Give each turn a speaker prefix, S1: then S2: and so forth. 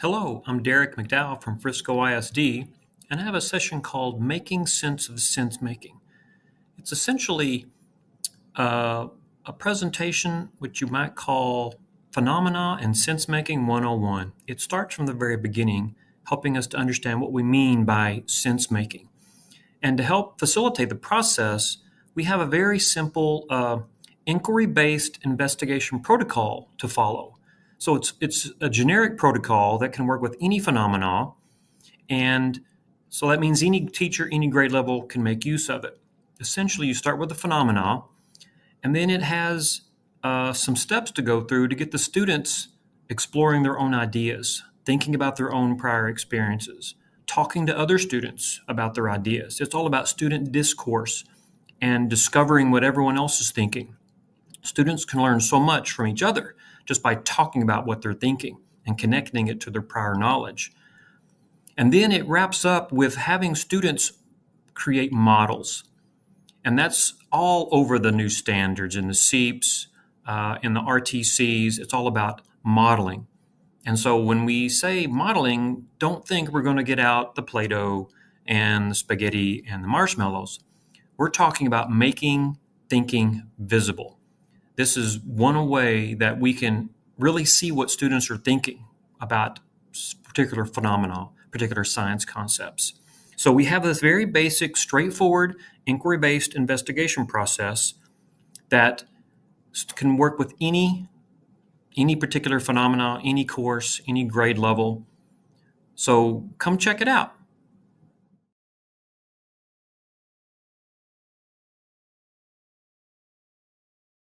S1: Hello, I'm Derek McDowell from Frisco ISD, and I have a session called Making Sense of Sense Making. It's essentially uh, a presentation which you might call Phenomena and Sense Making 101. It starts from the very beginning, helping us to understand what we mean by sense making. And to help facilitate the process, we have a very simple inquiry-based investigation protocol to follow. So it's a generic protocol that can work with any phenomena, and so that means any teacher, any grade level can make use of it. Essentially, you start with the phenomena, and then it has some steps to go through to get the students exploring their own ideas, thinking about their own prior experiences, talking to other students about their ideas. It's all about student discourse and discovering what everyone else is thinking. Students can learn so much from each other just by talking about what they're thinking and connecting it to their prior knowledge. And then it wraps up with having students create models. And that's all over the new standards in the SEEPs, in the RTCs. It's all about modeling. And so when we say modeling, don't think we're going to get out the Play-Doh and the spaghetti and the marshmallows. We're talking about making thinking visible. This is one way that we can really see what students are thinking about particular phenomena, particular science concepts. So we have this very basic, straightforward, inquiry-based investigation process that can work with any particular phenomena, any course, any grade level. So come check it out.